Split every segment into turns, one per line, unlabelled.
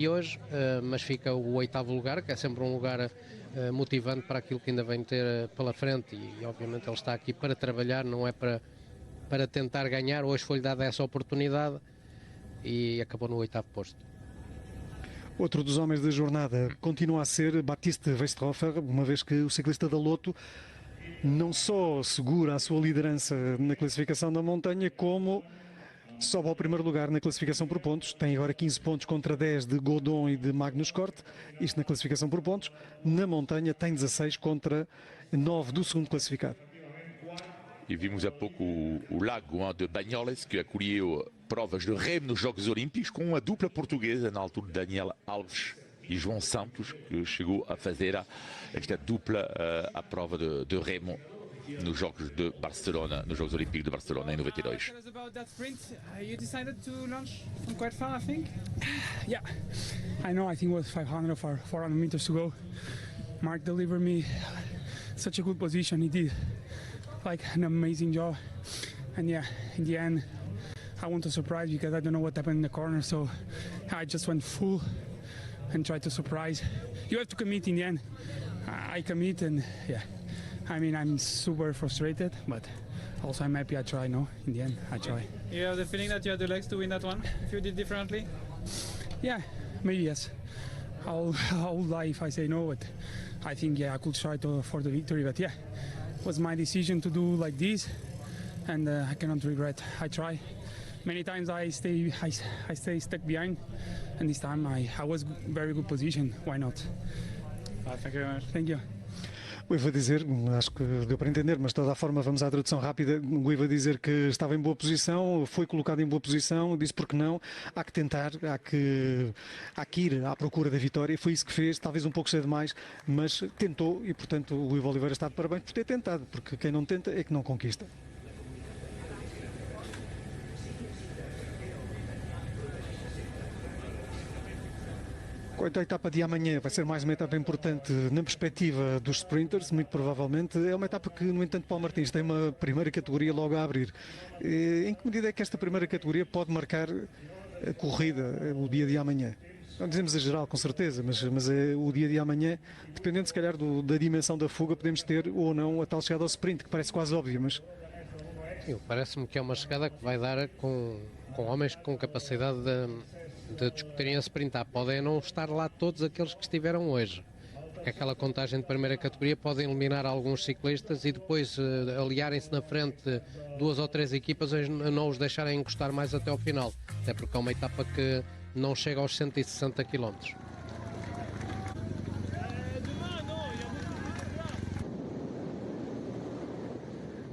e hoje, mas fica o oitavo lugar, que é sempre um lugar motivante para aquilo que ainda vem ter pela frente e obviamente ele está aqui para trabalhar, não é para tentar ganhar. Hoje foi-lhe dada essa oportunidade e acabou no oitavo posto.
Outro dos homens da jornada continua a ser Baptiste Weistrofer, uma vez que o ciclista da Lotto não só segura a sua liderança na classificação da montanha, como sobe ao primeiro lugar na classificação por pontos. Tem agora 15 pontos contra 10 de Godon e de Magnus Cort. Isto na classificação por pontos. Na montanha tem 16 contra 9 do segundo classificado.
E vimos há pouco o lago de Banholes, que acolheu provas de remo nos Jogos Olímpicos, com a dupla portuguesa, na altura Daniel Alves e João Santos, que chegou a fazer esta dupla à prova de remo nos Jogos de Barcelona, nos Jogos Olímpicos de Barcelona em 92.
About that sprint, you decided to launch from quite far, I think. Yeah, I know. I think it was 500 or 400 meters to go. Mark delivered me such a good position. He did like an amazing job, and yeah, in the end, I want to surprise because I don't know what happened in the corner. So I just went full and tried to surprise. You have to commit in the end. I commit, and yeah. I mean, I'm super frustrated, but also I'm happy I try, no? In the end, I try.
You have the feeling that you had the legs to win that one, if you did differently?
Yeah, maybe yes. I'll lie if I say no, but I think, yeah, I could try for the victory, but yeah, it was my decision to do like this, and I cannot regret. I try. Many times I stay stuck behind, and this time I was very good position. Why not?
Thank you very much.
Thank you.
O Ivo a dizer, acho que deu para entender, mas de toda a forma vamos à tradução rápida. O Ivo a dizer que estava em boa posição, foi colocado em boa posição, disse porque não, há que tentar, há que ir à procura da vitória. Foi isso que fez, talvez um pouco cedo demais, mas tentou e, portanto, o Ivo Oliveira está de parabéns por ter tentado, porque quem não tenta é que não conquista. Quanto à etapa de amanhã, vai ser mais uma etapa importante na perspectiva dos sprinters, muito provavelmente. É uma etapa que, no entanto, Paulo Martins tem uma primeira categoria logo a abrir. Em que medida é que esta primeira categoria pode marcar a corrida, o dia de amanhã? Não dizemos a geral, com certeza, mas é o dia de amanhã, dependendo se calhar da dimensão da fuga, podemos ter ou não a tal chegada ao sprint, que parece quase óbvia, mas...
Sim, parece-me que é uma chegada que vai dar com homens com capacidade de discutirem a sprintar. Podem não estar lá todos aqueles que estiveram hoje, porque aquela contagem de primeira categoria pode eliminar alguns ciclistas e depois aliarem-se na frente duas ou três equipas a não os deixarem encostar mais até ao final, até porque é uma etapa que não chega aos 160 km.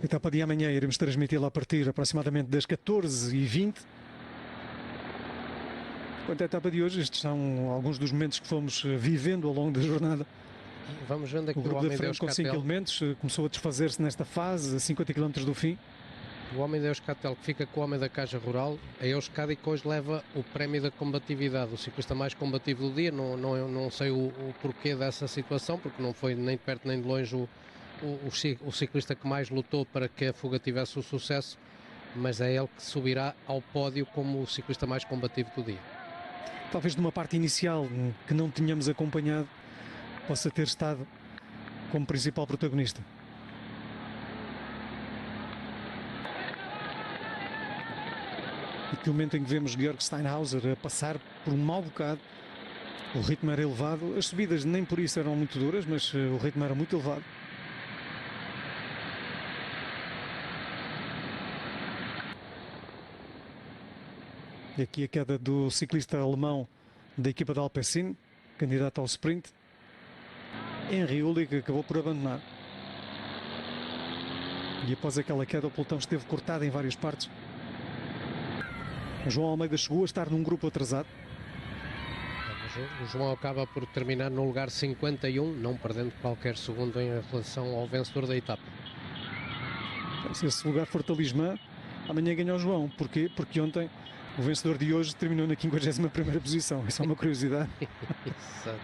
Etapa de amanhã iremos transmiti-la a partir aproximadamente das 14h20. Quanto à etapa de hoje, estes são alguns dos momentos que fomos vivendo ao longo da jornada.
Vamos vendo aqui
o grupo
o homem
da frente com 5 elementos começou a desfazer-se nesta fase, a 50 km do fim.
O homem da Euskaltel que fica com o homem da Caja Rural, a Euskadi que hoje leva o prémio da combatividade, o ciclista mais combativo do dia. Não sei o porquê dessa situação, porque não foi nem de perto nem de longe o ciclista que mais lutou para que a fuga tivesse o sucesso, mas é ele que subirá ao pódio como o ciclista mais combativo do dia.
Talvez numa parte inicial que não tínhamos acompanhado, possa ter estado como principal protagonista. E no momento em que vemos Georg Steinhauser a passar por um mau bocado, o ritmo era elevado, as subidas nem por isso eram muito duras, mas o ritmo era muito elevado. E aqui a queda do ciclista alemão da equipa de Alpecin, candidato ao sprint, Henri Ulrich, que acabou por abandonar. E após aquela queda o pelotão esteve cortado em várias partes. O João Almeida chegou a estar num grupo atrasado.
O João acaba por terminar no lugar 51, não perdendo qualquer segundo em relação ao vencedor da etapa.
Se esse lugar for talismã, amanhã ganha o João. Porquê? Porque ontem o vencedor de hoje terminou na 51ª posição. Isso é uma curiosidade.
Exato.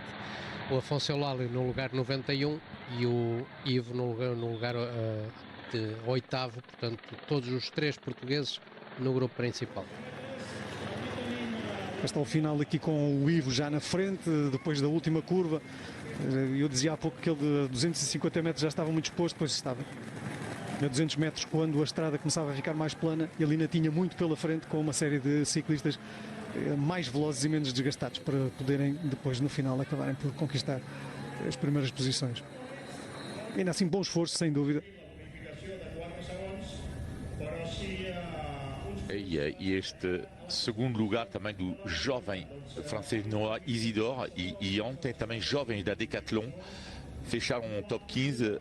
O Afonso Eulálio no lugar 91 e o Ivo no lugar de 8º. Portanto, todos os três portugueses no grupo principal.
Está ao final aqui com o Ivo já na frente, depois da última curva. Eu dizia há pouco que ele de 250 metros já estava muito exposto, pois estava. A 200 metros, quando a estrada começava a ficar mais plana, ele ainda tinha muito pela frente, com uma série de ciclistas mais velozes e menos desgastados, para poderem depois no final acabarem por conquistar as primeiras posições. Ainda assim, bom esforço, sem dúvida.
E este segundo lugar também do jovem francês Noah Isidore e ontem também jovens da Decathlon fecharam o top 15,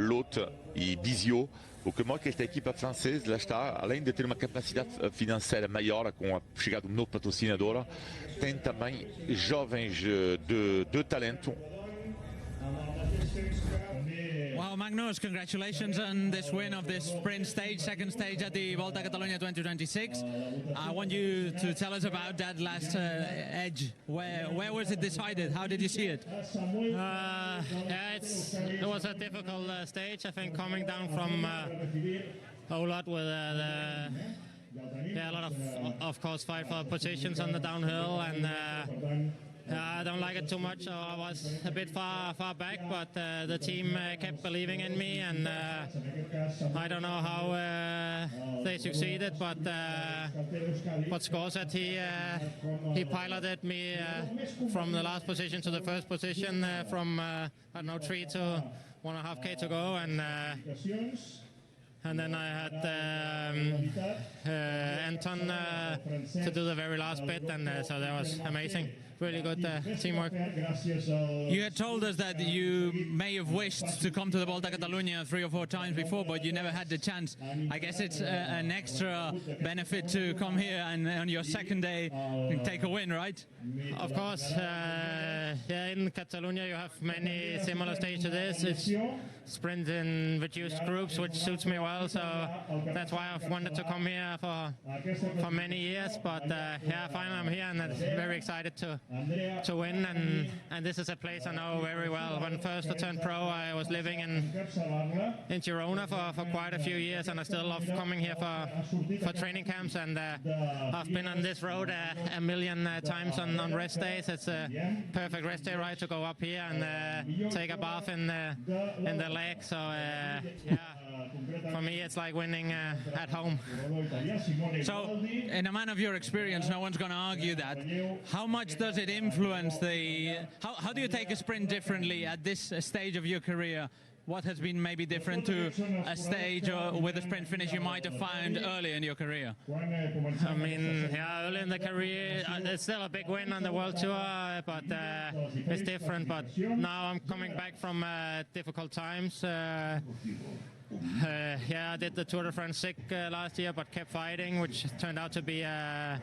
Lotte e Bizio. O que mostra que esta equipa francesa, lá está, além de ter uma capacidade financeira maior com a chegada de um novo patrocinador, tem também jovens de talento.
Well, Magnus, congratulations on this win of this sprint stage, second stage at the Volta Catalunya 2026. I want you to tell us about that last edge. Where was it decided? How did you see it?
Yeah, it was a difficult stage. I think coming down from Olot with a lot of course fight for positions on the downhill, and I don't like it too much, so I was a bit far back, but the team kept believing in me, and I don't know how they succeeded, but Scott said he piloted me from the last position to the first position from I don't know, 3 to 1.5K to go, and then I had Anton to do the very last bit, and so that was amazing. Really good teamwork.
You had told us that you may have wished to come to the Volta Catalunya 3 or 4 times before, but you never had the chance. I guess it's an extra benefit to come here and on your second day take a win, right?
Of course. In Catalonia you have many similar stages to this. It's sprint in reduced groups, which suits me well, so that's why I've wanted to come here for many years. But finally I'm here, and I'm very excited to win, and this is a place I know very well. When first I turned pro, I was living in Girona for quite a few years, and I still love coming here for training camps, and I've been on this road a million times on rest days. It's a perfect rest day ride to go up here and take a bath in the lake, so for me it's like winning at home.
So, in a man of your experience, no one's going to argue that. How much does it influence how do you take a sprint differently at this stage of your career? What has been maybe different to a stage or with a sprint finish you might have found earlier in your career?
I mean, early in the career, it's still a big win on the World Tour, but it's different. But now I'm coming back from difficult times. I did the Tour de France sick last year, but kept fighting, which turned out to be a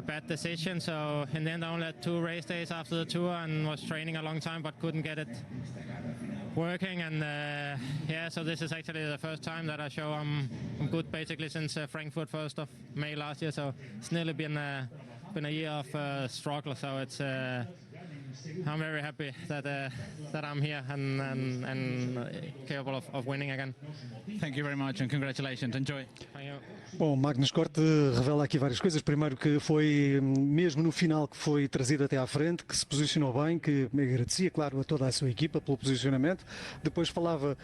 bad decision. So in the end, I only had 2 race days after the tour and was training a long time, but couldn't get it working. And so this is actually the first time that I show I'm good, basically since Frankfurt 1st of May last year. So it's nearly been a year of struggle. So it's I'm very happy that I'm here and capable of winning again.
Thank you very much and congratulations. Enjoy.
Thank you.
Bom, Magnus Cort revela aqui várias coisas. Primeiro, que foi mesmo no final que foi trazido até à frente, que se posicionou bem, que me agradecia, claro, a toda a sua equipa pelo posicionamento. Depois falava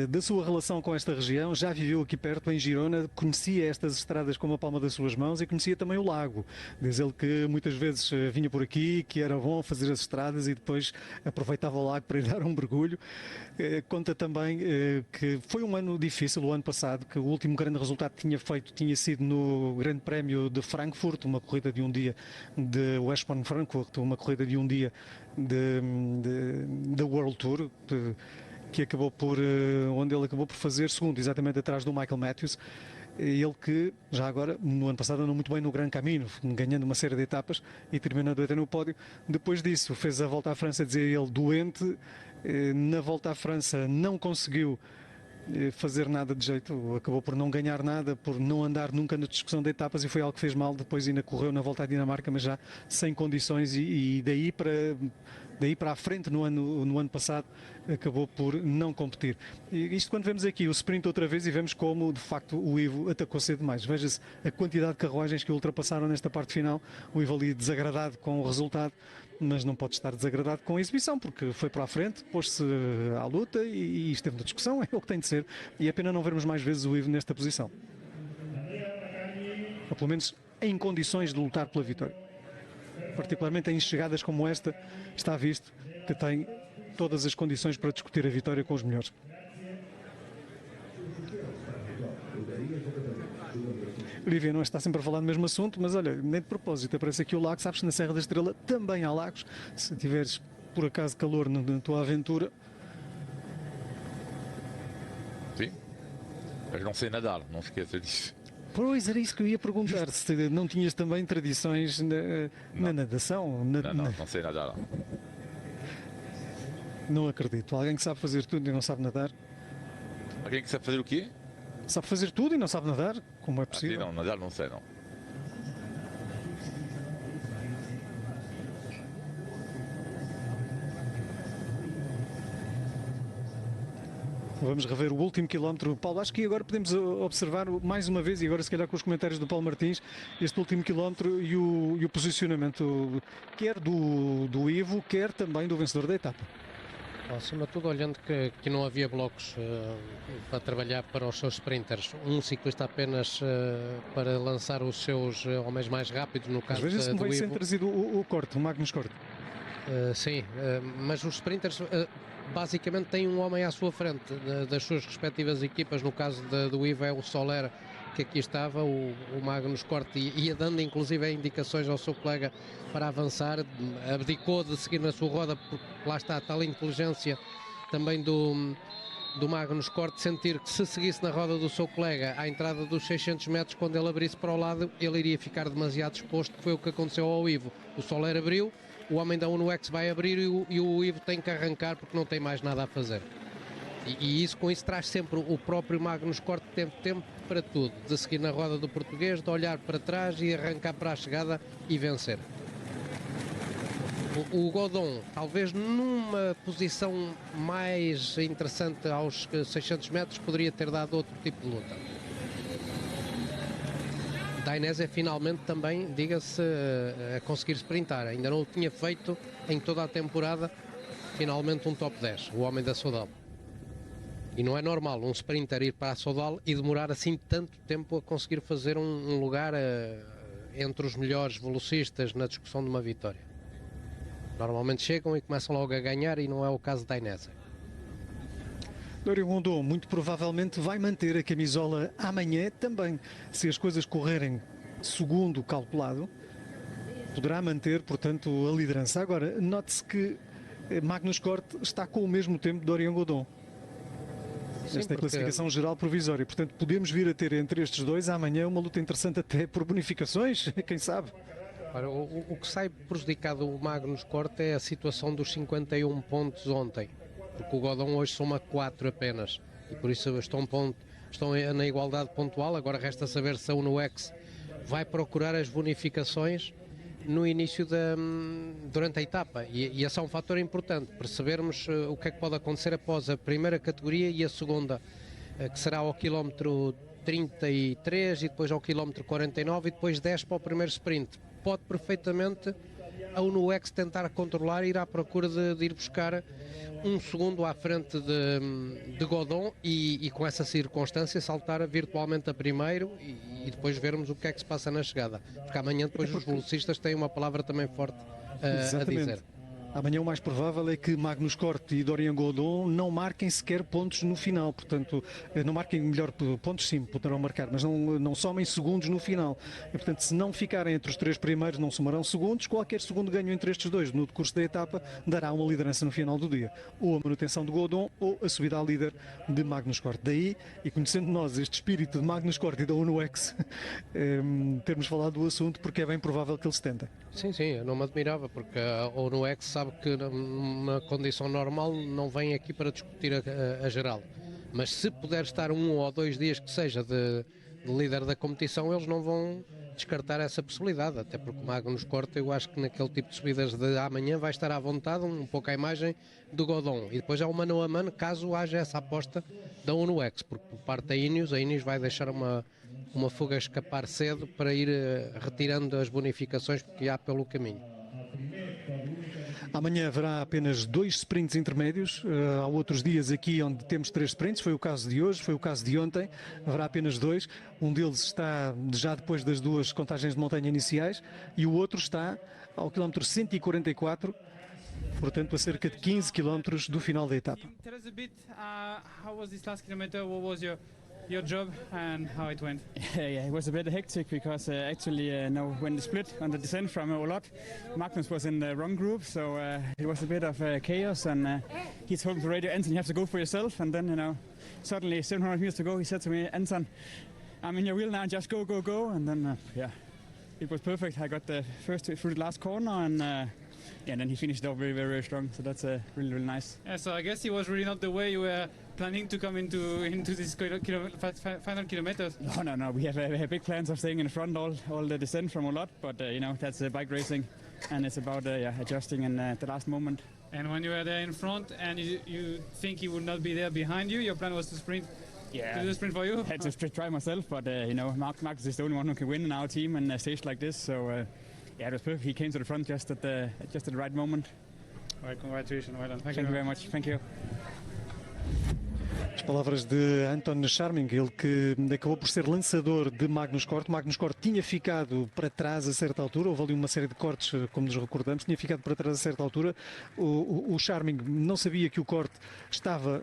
da sua relação com esta região, já viveu aqui perto, em Girona, conhecia estas estradas como a palma das suas mãos e conhecia também o lago. Diz ele que muitas vezes vinha por aqui, que era bom fazer as estradas e depois aproveitava o lago para ir dar um mergulho. Conta também que foi um ano difícil, o ano passado, que o último grande resultado que tinha sido no Grande Prémio de Frankfurt, uma corrida de um dia de Westbourne Frankfurt, uma corrida de um dia da World Tour, que acabou onde ele acabou por fazer segundo, exatamente atrás do Michael Matthews. Ele que, já agora, no ano passado andou muito bem no Gran Camino, ganhando uma série de etapas e terminando até no pódio. Depois disso, fez a Volta à França, dizia ele, doente. Na Volta à França não conseguiu fazer nada de jeito, acabou por não ganhar nada, por não andar nunca na discussão de etapas, e foi algo que fez mal. Depois ainda correu na volta à Dinamarca, mas já sem condições, e daí para a frente no ano passado acabou por não competir. E isto quando vemos aqui o sprint outra vez e vemos como de facto o Ivo atacou cedo demais. Veja-se a quantidade de carruagens que o ultrapassaram nesta parte final. O Ivo ali desagradado com o resultado, mas não pode estar desagradado com a exibição, porque foi para a frente, pôs-se à luta e esteve na discussão. É o que tem de ser, e é pena não vermos mais vezes o Ivo nesta posição, ou pelo menos em condições de lutar pela vitória. Particularmente em chegadas como esta, está visto que tem todas as condições para discutir a vitória com os melhores. Lívia não está sempre a falar do mesmo assunto, mas olha, nem de propósito, aparece aqui o lago. Sabes que na Serra da Estrela também há lagos. Se tiveres por acaso calor na tua aventura.
Sim, mas não sei nadar, não esqueça disso.
Pois, era isso que eu ia perguntar, se não tinhas também tradições na natação?
Não sei nadar.
Não acredito. Alguém que sabe fazer tudo e não sabe nadar?
Alguém que sabe fazer o quê?
Sabe fazer tudo e não sabe nadar? Como é possível?
Não, nadar não sei, não.
Vamos rever o último quilómetro. Paulo, acho que agora podemos observar mais uma vez, e agora se calhar com os comentários do Paulo Martins, este último quilómetro e o posicionamento quer do Ivo, quer também do vencedor da etapa.
Acima de tudo, olhando que não havia blocos para trabalhar para os seus sprinters, um ciclista apenas para lançar os seus homens mais rápidos, no caso do Ivo.
Às vezes vai sendo trazido o corte, o Magnus Corte.
Sim, mas os sprinters basicamente têm um homem à sua frente das suas respectivas equipas. No caso do Ivo é o Soler, que aqui estava, o Magnus Corte ia dando inclusive indicações ao seu colega para avançar, abdicou de seguir na sua roda, porque lá está a tal inteligência também do Magnus Corte, sentir que se seguisse na roda do seu colega à entrada dos 600 metros, quando ele abrisse para o lado, ele iria ficar demasiado exposto, que foi o que aconteceu ao Ivo. O Soler abriu, o homem da Uno X vai abrir e o Ivo tem que arrancar porque não tem mais nada a fazer. E isso, com isso traz sempre o próprio Magnus Corte tempo para tudo, de seguir na roda do português, de olhar para trás e arrancar para a chegada e vencer. O Godon, talvez numa posição mais interessante aos 600 metros, poderia ter dado outro tipo de luta. Dainese é finalmente também, diga-se, a conseguir sprintar. Ainda não o tinha feito em toda a temporada, finalmente um top 10, o homem da Soudal. E não é normal um sprinter ir para a Soudal e demorar assim tanto tempo a conseguir fazer um lugar entre os melhores velocistas na discussão de uma vitória. Normalmente chegam e começam logo a ganhar, e não é o caso da Dainese.
Dorian Godon muito provavelmente vai manter a camisola amanhã também. Se as coisas correrem segundo calculado, poderá manter, portanto, a liderança. Agora, note-se que Magnus Corte está com o mesmo tempo de Dorian Godon. Esta é a classificação geral provisória. Portanto, podemos vir a ter entre estes dois amanhã uma luta interessante, até por bonificações, quem sabe.
Ora, o que sai prejudicado o Magnus Corte é a situação dos 51 pontos ontem, porque o Godon hoje soma 4 apenas, e por isso estão na igualdade pontual. Agora resta saber se a Uno X vai procurar as bonificações no início durante a etapa, e esse é um fator importante, percebermos o que é que pode acontecer após a primeira categoria e a segunda, que será ao quilómetro 33 e depois ao quilómetro 49 e depois 10 para o primeiro sprint. Pode perfeitamente a Uno X tentar controlar, ir à procura de ir buscar um segundo à frente de Godon e com essa circunstância saltar virtualmente a primeiro e depois vermos o que é que se passa na chegada, porque amanhã depois os velocistas têm uma palavra também forte a dizer.
Amanhã o mais provável é que Magnus Corte e Dorian Godon não marquem sequer pontos no final. Portanto, não marquem, melhor, pontos sim, poderão marcar, mas não somem segundos no final. E, portanto, se não ficarem entre os 3 primeiros, não somarão segundos. Qualquer segundo ganho entre estes dois no decurso da etapa dará uma liderança no final do dia. Ou a manutenção de Godon ou a subida à líder de Magnus Corte. Daí, e conhecendo nós este espírito de Magnus Corte e da Uno X, termos falado do assunto, porque é bem provável que ele se tenta.
Sim, eu não me admirava, porque a Uno X sabe que numa condição normal não vem aqui para discutir a geral. mas se puder estar 1 ou 2 dias que seja de líder da competição, eles não vão descartar essa possibilidade, até porque o Magnus Cort, eu acho que naquele tipo de subidas de amanhã vai estar à vontade, um pouco à imagem do Godon, e depois é o mano a mano caso haja essa aposta da UNO-X, porque por parte da Ineos, a Ineos vai deixar uma fuga escapar cedo para ir retirando as bonificações que há pelo caminho.
Amanhã haverá apenas 2 sprints intermédios. Há outros dias aqui onde temos 3 sprints. Foi o caso de hoje, foi o caso de ontem. Haverá apenas 2. Um deles está já depois das 2 contagens de montanha iniciais e o outro está ao quilómetro 144, portanto a cerca de 15 quilómetros do final da etapa.
Tell us a bit, how was this last kilometer? What was your job and how it went?
Yeah, it was a bit hectic because actually now when the split on the descent from Olot, Magnus was in the wrong group, so it was a bit of chaos, and he told me to radio, Anton, you have to go for yourself, and then suddenly 700 meters to go, he said to me, Anton, I'm in your wheel now, just go, go, go, and then it was perfect. I got the first through the last corner, and then he finished off very, very, very strong, so that's really, really nice.
Yeah, so I guess it was really not the way you were planning to come into these final kilometers.
No. We have big plans of staying in front all the descent from Olot, but that's bike racing, and it's about adjusting in the last moment.
And when you were there in front, and you think he would not be there behind you, your plan was to sprint.
Yeah,
to do the sprint for you.
I had to try myself, but Marcus is the only one who can win in our team in a stage like this, so it was perfect. He came to the front just at the right moment.
Well, congratulations, well done.
Thank you very much. Thank you.
As palavras de Anton Charming, ele que acabou por ser lançador de Magnus Cort. Magnus Cort tinha ficado para trás a certa altura, houve ali uma série de cortes, como nos recordamos, tinha ficado para trás a certa altura. O Charming não sabia que o Cort estava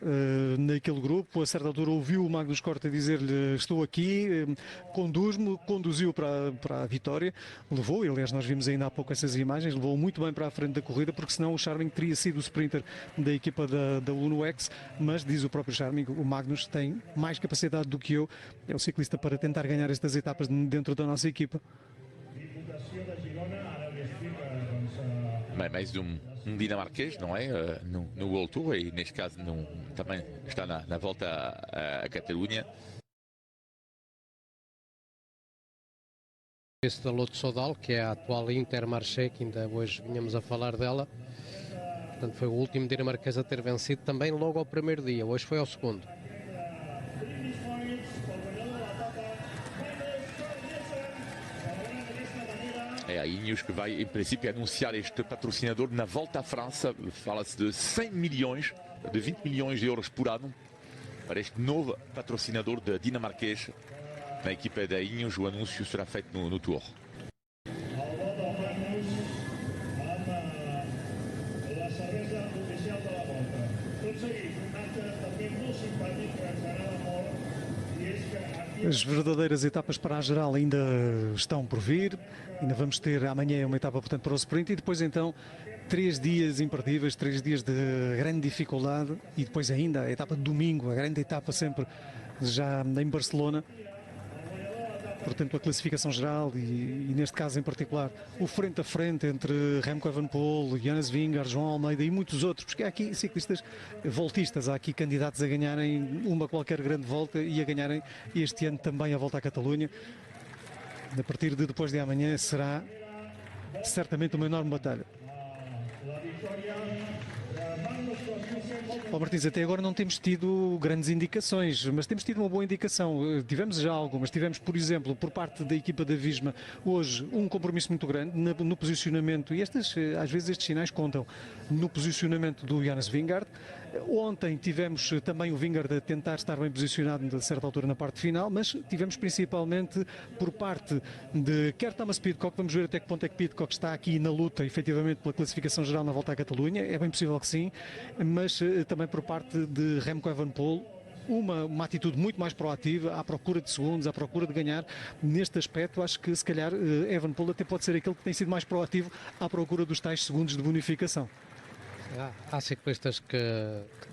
naquele grupo, a certa altura ouviu o Magnus Cort a dizer-lhe: estou aqui, conduz-me, conduziu para a vitória, levou, e aliás nós vimos ainda há pouco essas imagens, levou muito bem para a frente da corrida, porque senão o Charming teria sido o sprinter da equipa da UNO-X, mas diz o próprio Charming, o Magnus tem mais capacidade do que eu, é o ciclista para tentar ganhar estas etapas dentro da nossa equipa.
Mais dinamarquês, não é? No World Tour, e neste caso também está na volta a Catalunha.
Esse da Lotto Soudal, que é a atual Intermarché, que ainda hoje vinhamos a falar dela. Portanto, foi o último dinamarquês a ter vencido também logo ao primeiro dia. Hoje foi ao segundo.
É a Ineos que vai, em princípio, anunciar este patrocinador na volta à França. Fala-se de 100 milhões, de 20 milhões de euros por ano para este novo patrocinador dinamarquês na equipa da Ineos. O anúncio será feito no Tour.
As verdadeiras etapas para a geral ainda estão por vir, ainda vamos ter amanhã uma etapa, portanto, para o sprint, e depois então 3 dias imperdíveis, 3 dias de grande dificuldade, e depois ainda a etapa de domingo, a grande etapa sempre já em Barcelona. Portanto, a classificação geral e neste caso em particular o frente a frente entre Remco Evenepoel, Jonas Vingegaard, João Almeida e muitos outros, porque há aqui ciclistas voltistas, há aqui candidatos a ganharem uma qualquer grande volta e a ganharem este ano também a Volta à Catalunha. A partir de depois de amanhã será certamente uma enorme batalha. Martins, até agora não temos tido grandes indicações, mas temos tido uma boa indicação. Tivemos já algumas. Tivemos, por exemplo, por parte da equipa da Visma, hoje um compromisso muito grande no posicionamento, e às vezes estes sinais contam, no posicionamento do Jonas Vingegaard. Ontem tivemos também o Vingegaard a tentar estar bem posicionado a certa altura na parte final, mas tivemos principalmente por parte de quer Thomas Pidcock, vamos ver até que ponto é que Pidcock está aqui na luta efetivamente pela classificação geral na Volta à Catalunha, é bem possível que sim, mas também por parte de Remco Evenepoel, uma atitude muito mais proativa, à procura de segundos, à procura de ganhar. Neste aspecto, acho que se calhar Evenepoel até pode ser aquele que tem sido mais proativo à procura dos tais segundos de bonificação.
Há ciclistas que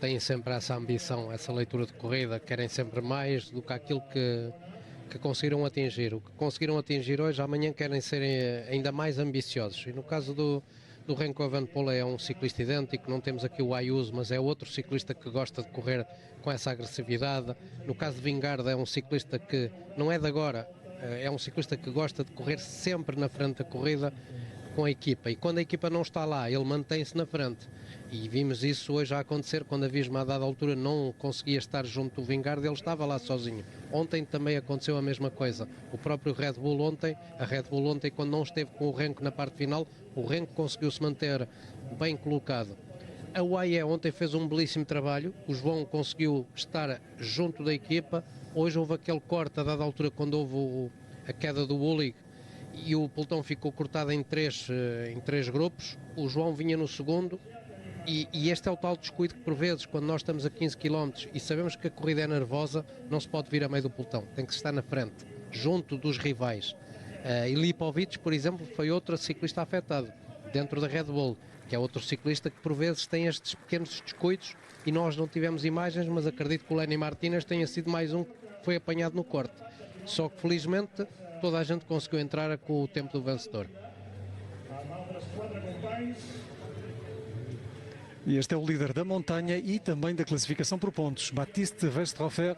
têm sempre essa ambição, essa leitura de corrida, querem sempre mais do que aquilo que conseguiram atingir. O que conseguiram atingir hoje, amanhã querem ser ainda mais ambiciosos. E no caso do do Remco Evenepoel é um ciclista idêntico, não temos aqui o Ayuso, mas é outro ciclista que gosta de correr com essa agressividade. No caso de Vingegaard é um ciclista que não é de agora, é um ciclista que gosta de correr sempre na frente da corrida com a equipa, e quando a equipa não está lá, ele mantém-se na frente, e vimos isso hoje a acontecer quando a Visma a dada altura não conseguia estar junto do Vingegaard, ele estava lá sozinho. Ontem também aconteceu a mesma coisa, o próprio Red Bull ontem, quando não esteve com o Renko na parte final, o Renko conseguiu se manter bem colocado. A UAE ontem fez um belíssimo trabalho, o João conseguiu estar junto da equipa, hoje houve aquele corte a dada altura quando houve a queda do Ulig, e o pelotão ficou cortado em três grupos, o João vinha no segundo, e este é o tal descuido que por vezes, quando nós estamos a 15 km e sabemos que a corrida é nervosa, não se pode vir a meio do pelotão, tem que estar na frente, junto dos rivais. E Lipovic, por exemplo, foi outro ciclista afetado, dentro da Red Bull, que é outro ciclista que por vezes tem estes pequenos descuidos, e nós não tivemos imagens, mas acredito que o Lenny Martínez tenha sido mais um que foi apanhado no corte. Só que felizmente toda a gente conseguiu entrar com o tempo do vencedor.
E este é o líder da montanha e também da classificação por pontos, Baptiste Westrhofer,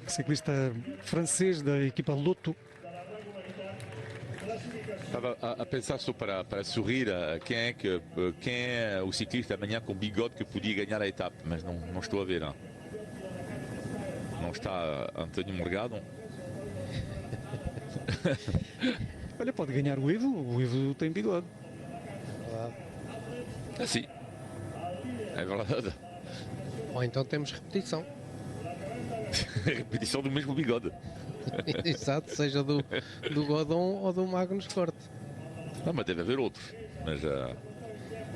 ciclista francês da equipa Lotto.
Estava a pensar só para sorrir quem é o ciclista amanhã com bigode que podia ganhar a etapa, mas não estou a ver. Não está António Morgado.
Olha, pode ganhar o Ivo tem bigode.
Sim, é verdade.
Ou então temos repetição.
Repetição do mesmo bigode.
Exato, seja do Godon ou do Magnus Corte.
Não, mas deve haver outros. Mas,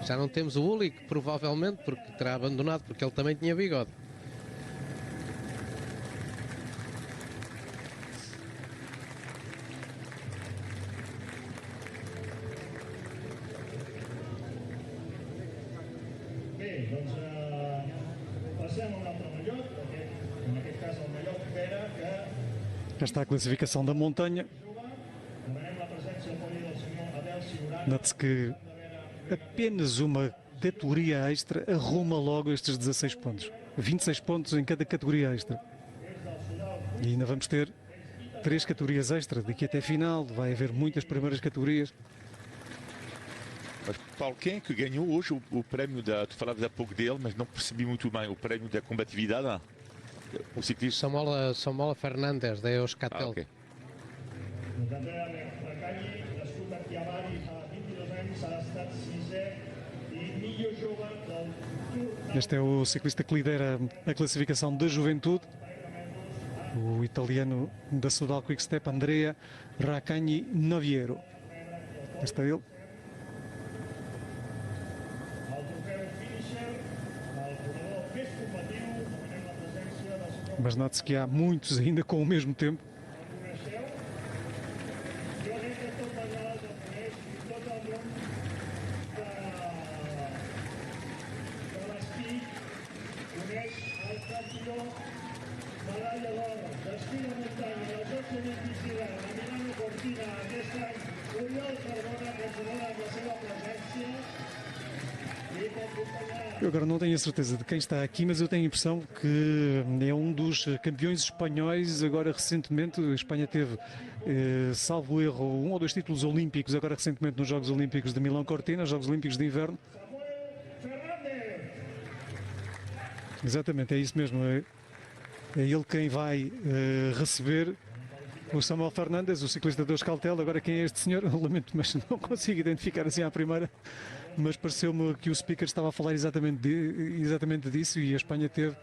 já não temos o Ulig, provavelmente, porque terá abandonado, porque ele também tinha bigode.
Já está a classificação da montanha. Note-se que apenas uma categoria extra arruma logo estes 16 pontos. 26 pontos em cada categoria extra. E ainda vamos ter 3 categorias extra daqui até a final. Vai haver muitas primeiras categorias.
Mas, Paulo, quem é que ganhou hoje o prémio da... Tu falavas há pouco dele, mas não percebi muito bem. O prémio da combatividade? O ciclista?
Samola Fernandes, da Euskaltel.
Okay.
Este é o ciclista que lidera a classificação da juventude. O italiano da Soudal Quick Step, Andrea Raccagni Noviero. Este é ele. Mas note-se que há muitos ainda com o mesmo tempo. Eu agora não tenho a certeza de quem está aqui, mas eu tenho a impressão que é um dos campeões espanhóis. Agora recentemente a Espanha teve, salvo erro, 1 ou 2 títulos olímpicos, agora recentemente nos Jogos Olímpicos de Milão-Cortina, Jogos Olímpicos de Inverno. Exatamente, é isso mesmo. É ele quem vai receber o Samuel Fernandes, o ciclista da Euskaltel. Agora quem é este senhor? Eu lamento, mas não consigo identificar assim à primeira. Mas pareceu-me que o speaker estava a falar exatamente disso, e a Espanha teve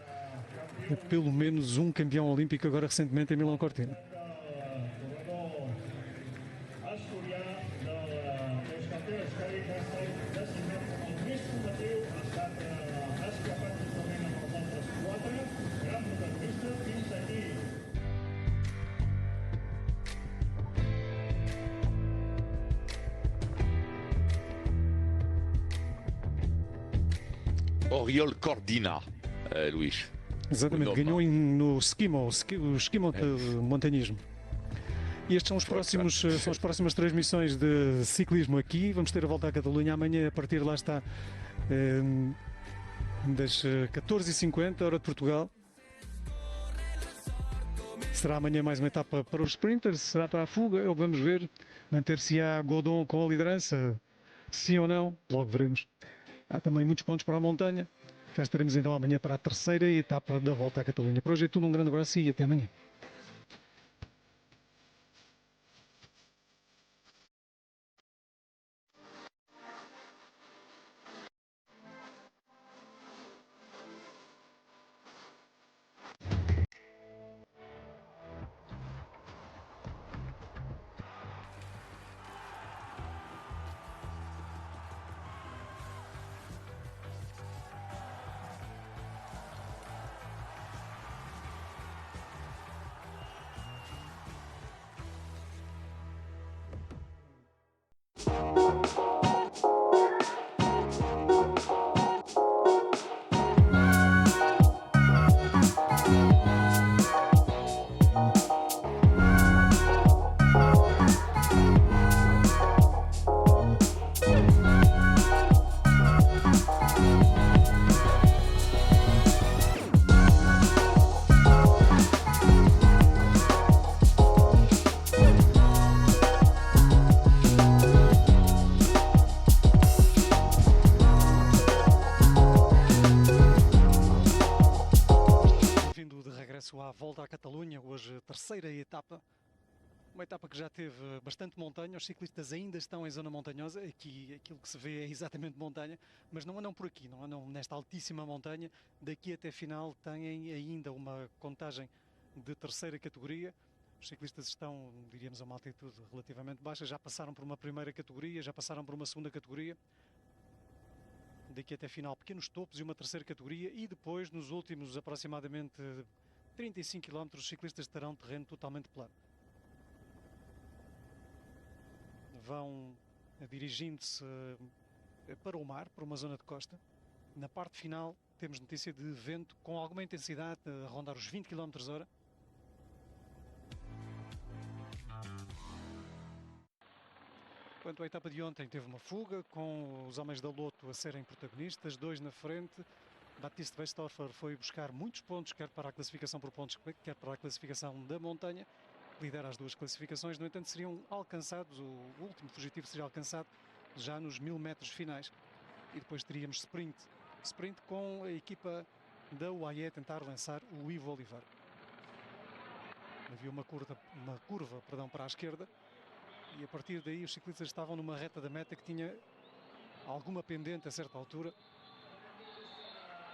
pelo menos um campeão olímpico agora recentemente em Milão-Cortina.
Oriol Cordina, Luís.
Exatamente, ganhou no esquimo, o esquimo montanhismo. E estes são as próximas transmissões de ciclismo aqui. Vamos ter a volta à Catalunha amanhã, a partir de lá está das 14h50, hora de Portugal. Será amanhã mais uma etapa para os sprinters, será para a fuga, vamos ver. Manter-se-á Godon com a liderança, sim ou não, logo veremos. Há também muitos pontos para a montanha. Já estaremos então amanhã para a terceira etapa da volta à Catalunha. Por hoje é tudo, um grande abraço e até amanhã. À volta à Catalunha, hoje terceira etapa, uma etapa que já teve bastante montanha. Os ciclistas ainda estão em zona montanhosa, aqui aquilo que se vê é exatamente montanha, mas não andam por aqui, não andam nesta altíssima montanha. Daqui até final têm ainda uma contagem de terceira categoria. Os ciclistas estão, diríamos, a uma altitude relativamente baixa, já passaram por uma primeira categoria, já passaram por uma segunda categoria. Daqui até final pequenos topos e uma terceira categoria, e depois nos últimos aproximadamente 35 km os ciclistas terão terreno totalmente plano. Vão dirigindo-se para o mar, para uma zona de costa. Na parte final temos notícia de vento com alguma intensidade, a rondar os 20 km/h. Quanto à etapa de ontem, teve uma fuga, com os homens da Lotto a serem protagonistas, 2 na frente. Baptiste Weisdorfer foi buscar muitos pontos, quer para a classificação por pontos, quer para a classificação da montanha. Lidera as duas classificações, no entanto seriam alcançados, o último fugitivo seria alcançado já nos 1000 metros finais. E depois teríamos sprint com a equipa da UAE a tentar lançar o Ivo Oliveira. Havia uma curva para a esquerda, e a partir daí os ciclistas estavam numa reta da meta que tinha alguma pendente a certa altura.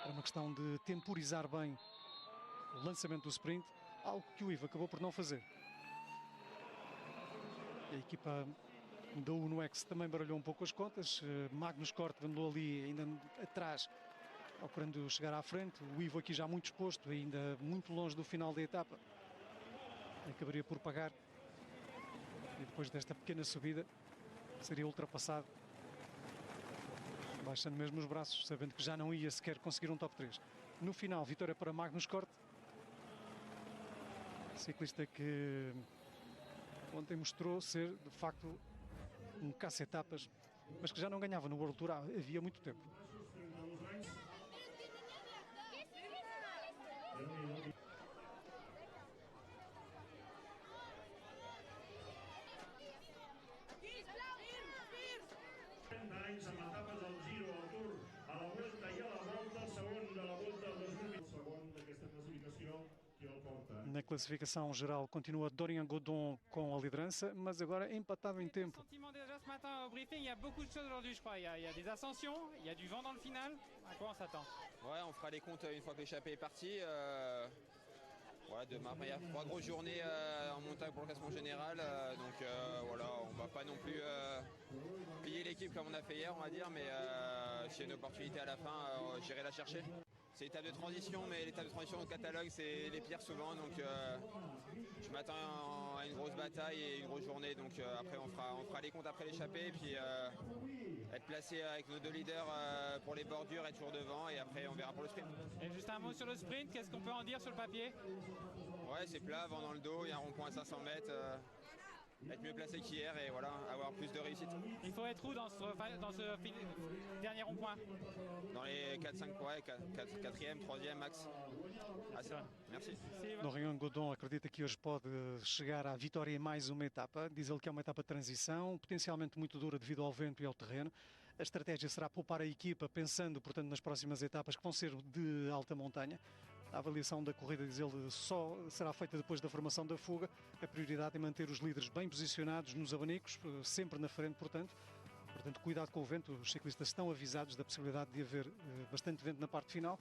Era uma questão de temporizar bem o lançamento do sprint, algo que o Ivo acabou por não fazer. A equipa da UNOX também baralhou um pouco as contas. Magnus Cort andou ali ainda atrás, procurando chegar à frente. O Ivo aqui já muito exposto, ainda muito longe do final da etapa. Acabaria por pagar. E depois desta pequena subida seria ultrapassado, baixando mesmo os braços, sabendo que já não ia sequer conseguir um top 3. No final, vitória para Magnus Cort, ciclista que ontem mostrou ser de facto um caça-etapas, mas que já não ganhava no World Tour havia muito tempo. Na classificação geral continua Dorian Godon com a liderança, mas agora empatado em tempo.
Déjà ce matin au briefing, il y a beaucoup de choses aujourd'hui, je crois. Il y a des ascensions, il y a du vent dans le final. À quoi on s'attend?
Ouais, on fera les comptes une fois que l'échappée est partie. Ouais, demain, il y a 3 grosses journées en montagne pour le classement général. Donc voilà, on va pas non plus plier l'équipe comme on a fait hier, on va dire, mais s'il y a une opportunité à la fin, j'irai la chercher. C'est l'étape de transition, mais l'étape de transition au catalogue, c'est les pires souvent. Donc je m'attends à une grosse bataille et une grosse journée. Donc après, on fera les comptes après l'échappée. Et puis être placé avec nos 2 leaders pour les bordures, être toujours devant. Et après, on verra pour le sprint.
Et juste un mot sur le sprint, qu'est-ce qu'on peut en dire sur le papier?
Ouais, c'est plat, vent dans le dos, il y a un rond-point à 500 mètres. être mieux placé qu'hier et voilà, avoir plus de réussite.
Il faut être où dans ce dernier rond-point?
Dans les 4-5 points, 4e, 3e max. Ah, c'est vrai. Merci.
Dorian Godon acredita que hoje pode chegar à vitória em mais uma etapa. Diz ele que é uma etapa de transição, potencialmente muito dura devido ao vento e ao terreno. A estratégia será poupar a equipa, pensando, portanto, nas próximas etapas que vão ser de alta montanha. A avaliação da corrida, diz ele, só será feita depois da formação da fuga. A prioridade é manter os líderes bem posicionados nos abanicos, sempre na frente, portanto. Portanto, cuidado com o vento. Os ciclistas estão avisados da possibilidade de haver bastante vento na parte final.